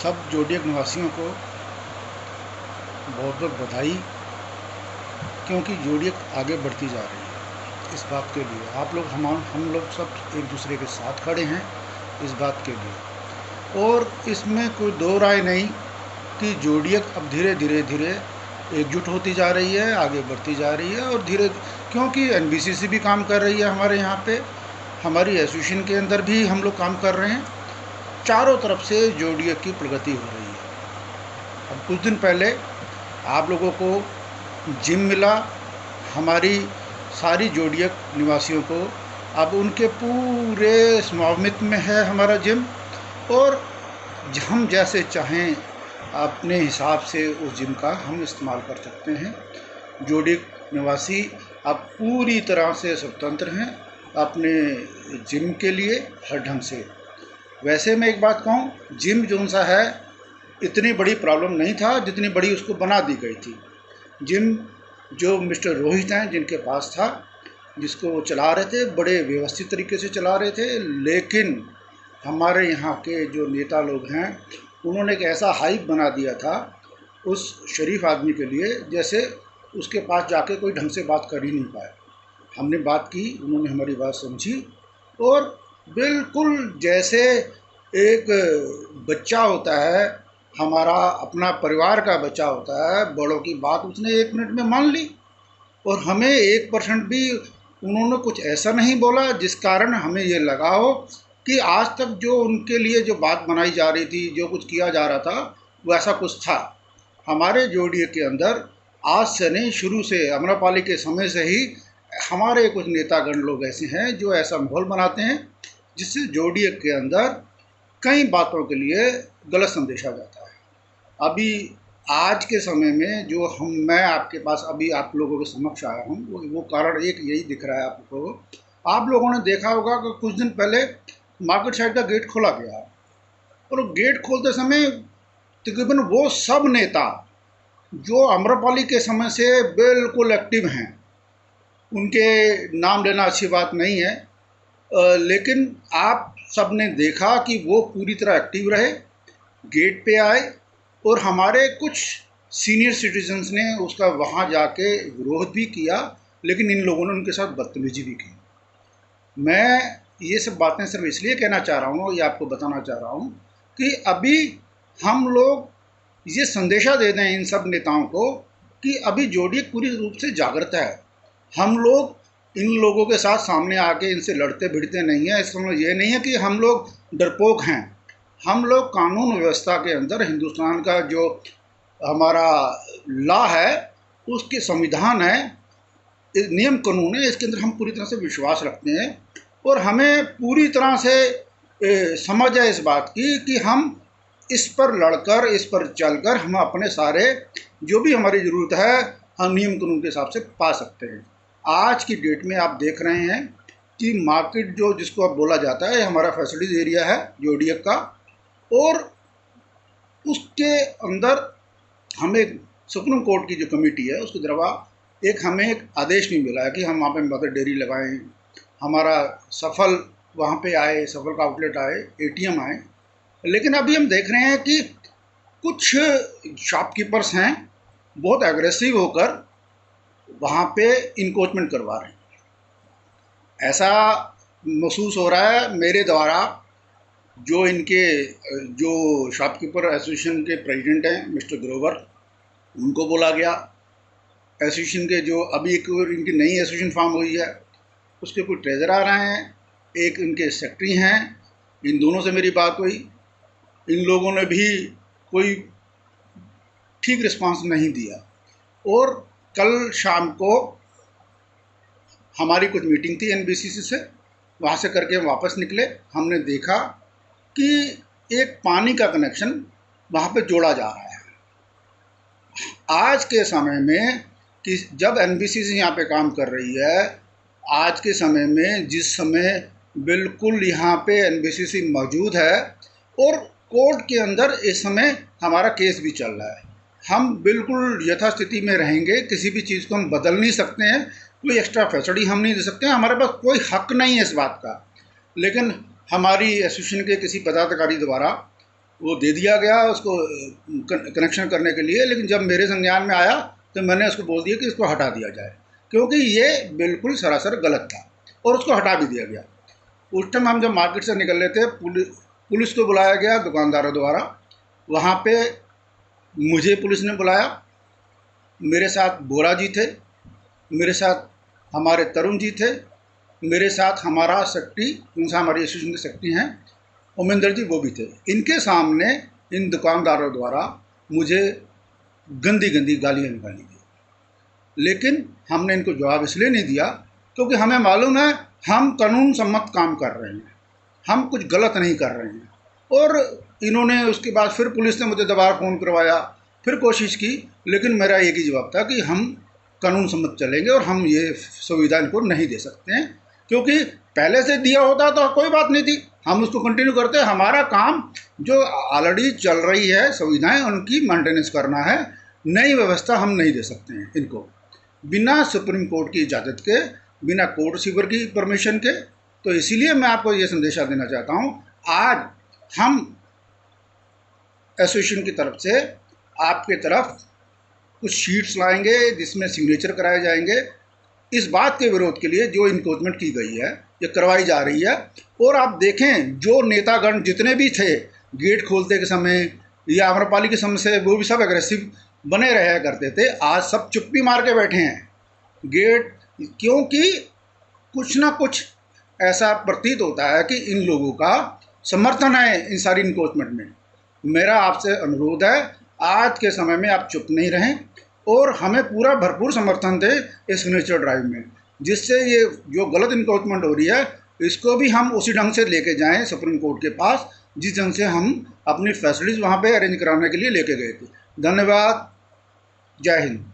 सब जोडियक निवासियों को बहुत बहुत बधाई, क्योंकि जोडियक आगे बढ़ती जा रही है। इस बात के लिए आप लोग हम लोग सब एक दूसरे के साथ खड़े हैं इस बात के लिए, और इसमें कोई दो राय नहीं कि जोडियक अब धीरे धीरे एकजुट होती जा रही है, आगे बढ़ती जा रही है। और क्योंकि एनबीसीसी भी काम कर रही है हमारे यहाँ पे, हमारी एसोसिएशन के अंदर भी हम लोग काम कर रहे हैं। चारों तरफ से जोडियक की प्रगति हो रही है। अब कुछ दिन पहले आप लोगों को जिम मिला, हमारी सारी जोडियक निवासियों को अब उनके पूरे स्वामित्व में है हमारा जिम, और हम जैसे चाहें अपने हिसाब से उस जिम का हम इस्तेमाल कर सकते हैं। जोडियक निवासी अब पूरी तरह से स्वतंत्र हैं अपने जिम के लिए हर ढंग से। वैसे मैं एक बात कहूँ, जिम जो सा है इतनी बड़ी प्रॉब्लम नहीं था जितनी बड़ी उसको बना दी गई थी। जिम जो मिस्टर रोहित हैं जिनके पास था, जिसको वो चला रहे थे, बड़े व्यवस्थित तरीके से चला रहे थे, लेकिन हमारे यहाँ के जो नेता लोग हैं उन्होंने एक ऐसा हाइप बना दिया था उस शरीफ आदमी के लिए, जैसे उसके पास जाके कोई ढंग से बात कर ही नहीं पाया। हमने बात की, उन्होंने हमारी बात समझी, और बिल्कुल जैसे एक बच्चा होता है, हमारा अपना परिवार का बच्चा होता है, बड़ों की बात उसने 1 मिनट में मान ली, और हमें 1% भी उन्होंने कुछ ऐसा नहीं बोला जिस कारण हमें ये लगा हो कि आज तक जो उनके लिए जो बात बनाई जा रही थी, जो कुछ किया जा रहा था, वो ऐसा कुछ था। हमारे जोडियक के अंदर आज से नहीं, शुरू से अम्रपाली के समय से ही हमारे कुछ नेतागण लोग ऐसे हैं जो ऐसा माहौल बनाते हैं जिससे जोडियक के अंदर कई बातों के लिए गलत संदेशा जाता है। अभी आज के समय में जो मैं आपके पास अभी आप लोगों के समक्ष आया हूँ, वो कारण एक यही दिख रहा है आप लोगों को। आप लोगों ने देखा होगा कि कुछ दिन पहले मार्केट साइड का गेट खोला गया, और गेट खोलते समय तकरीबन वो सब नेता जो अम्रपाली के समय से बिल्कुल एक्टिव हैं, उनके नाम लेना अच्छी बात नहीं है, लेकिन आप सब ने देखा कि वो पूरी तरह एक्टिव रहे, गेट पे आए, और हमारे कुछ सीनियर सिटीजन्स ने उसका वहाँ जाके विरोध भी किया, लेकिन इन लोगों ने उनके साथ बदतमीजी भी की। मैं ये सब बातें सिर्फ इसलिए कहना चाह रहा हूँ, ये आपको बताना चाह रहा हूँ कि अभी हम लोग ये संदेशा दे दें इन सब नेताओं को कि अभी जोडियक पूरी रूप से जागृत है। हम लोग इन लोगों के साथ सामने आके इनसे लड़ते भिड़ते नहीं हैं। इसका मतलब ये नहीं है कि हम लोग डरपोक हैं। हम लोग कानून व्यवस्था के अंदर, हिंदुस्तान का जो हमारा लॉ है, उसके संविधान है, नियम कानून है, इसके अंदर हम पूरी तरह से विश्वास रखते हैं, और हमें पूरी तरह से समझ है इस बात की कि हम इस पर लड़कर, इस पर चलकर हम अपने सारे जो भी हमारी ज़रूरत है हम नियम कानून के हिसाब से पा सकते हैं। आज की डेट में आप देख रहे हैं कि मार्केट जो जिसको अब बोला जाता है, हमारा फैसिलिटीज़ एरिया है जोडियक का, और उसके अंदर हमें सुप्रीम कोर्ट की जो कमेटी है उसके द्वारा हमें एक आदेश नहीं मिला है कि हम वहाँ पे मदर डेयरी लगाएं। हमारा सफल वहाँ पे आए, सफल का आउटलेट आए, एटीएम आए, लेकिन अभी हम देख रहे हैं कि कुछ शॉपकीपर्स हैं बहुत एग्रेसिव होकर वहाँ पे इंक्रोचमेंट करवा रहे हैं। ऐसा महसूस हो रहा है मेरे द्वारा, जो इनके जो शॉपकीपर एसोसिएशन के प्रेसिडेंट हैं मिस्टर ग्रोवर, उनको बोला गया। एसोसिएशन के जो अभी एक इनकी नई एसोसिएशन फॉर्म हुई है, उसके कोई ट्रेजरर हैं, एक इनके सेक्रेटरी हैं, इन दोनों से मेरी बात हुई। इन लोगों ने भी कोई ठीक रिस्पांस नहीं दिया, और कल शाम को हमारी कुछ मीटिंग थी एनबीसीसी से, वहाँ से करके हम वापस निकले। हमने देखा कि एक पानी का कनेक्शन वहाँ पे जोड़ा जा रहा है। आज के समय में कि जब एनबीसीसी यहाँ पे काम कर रही है, आज के समय में जिस समय बिल्कुल यहाँ पे एनबीसीसी मौजूद है, और कोर्ट के अंदर इस समय हमारा केस भी चल रहा है, हम बिल्कुल यथास्थिति में रहेंगे। किसी भी चीज़ को हम बदल नहीं सकते हैं, कोई एक्स्ट्रा फैसिलिटी हम नहीं दे सकते हैं, हमारे पास कोई हक नहीं है इस बात का। लेकिन हमारी एसोसिएशन के किसी पदाधिकारी द्वारा वो दे दिया गया उसको कनेक्शन करने के लिए, लेकिन जब मेरे संज्ञान में आया तो मैंने उसको बोल दिया कि इसको हटा दिया जाए, क्योंकि ये बिल्कुल सरासर गलत था, और उसको हटा भी दिया गया। उस टाइम हम जब मार्केट से निकल रहे थे, पुलिस को बुलाया गया दुकानदारों द्वारा। वहाँ पे मुझे पुलिस ने बुलाया, मेरे साथ बोरा जी थे, मेरे साथ हमारे तरुण जी थे, मेरे साथ हमारा सेक्रेटरी, उनसे हमारी एसोसिएशन के सेक्रेटरी हैं उमेंद्र जी, वो भी थे। इनके सामने इन दुकानदारों द्वारा मुझे गंदी गंदी गालियाँ निकाली गई, लेकिन हमने इनको जवाब इसलिए नहीं दिया क्योंकि हमें मालूम है हम कानून सम्मत काम कर रहे हैं, हम कुछ गलत नहीं कर रहे हैं। और इन्होंने उसके बाद फिर पुलिस ने मुझे दोबारा फ़ोन करवाया, फिर कोशिश की, लेकिन मेरा एक ही जवाब था कि हम कानून सम्मत चलेंगे और हम ये सुविधा इनको नहीं दे सकते हैं, क्योंकि पहले से दिया होता तो कोई बात नहीं थी, हम उसको कंटिन्यू करते। हमारा काम जो ऑलरेडी चल रही है सुविधाएं, उनकी मेंटेनेंस करना है, नई व्यवस्था हम नहीं दे सकते हैं इनको बिना सुप्रीम कोर्ट की इजाज़त के, बिना कोर्ट रिसीवर की परमिशन के। तो इसीलिए मैं आपको ये संदेशा देना चाहता हूँ, आज हम एसोसिएशन की तरफ से आपके तरफ कुछ शीट्स लाएंगे जिसमें सिग्नेचर कराए जाएंगे इस बात के विरोध के लिए जो इनक्रोचमेंट की गई है, ये करवाई जा रही है। और आप देखें जो नेतागण जितने भी थे गेट खोलते के समय या आम्रपाली के समय से, वो भी सब एग्रेसिव बने रहा करते थे, आज सब चुप्पी मार के बैठे हैं गेट, क्योंकि कुछ ना कुछ ऐसा प्रतीत होता है कि इन लोगों का समर्थन है इन सारी इनक्रोचमेंट में। मेरा आपसे अनुरोध है, आज के समय में आप चुप नहीं रहें और हमें पूरा भरपूर समर्थन दें इस सिग्नेचर ड्राइव में, जिससे ये जो गलत इनक्रोचमेंट हो रही है इसको भी हम उसी ढंग से लेके जाएं सुप्रीम कोर्ट के पास, जिस ढंग से हम अपनी फैसिलिटीज़ वहाँ पे अरेंज कराने के लिए लेके गए थे। धन्यवाद, जय हिंद।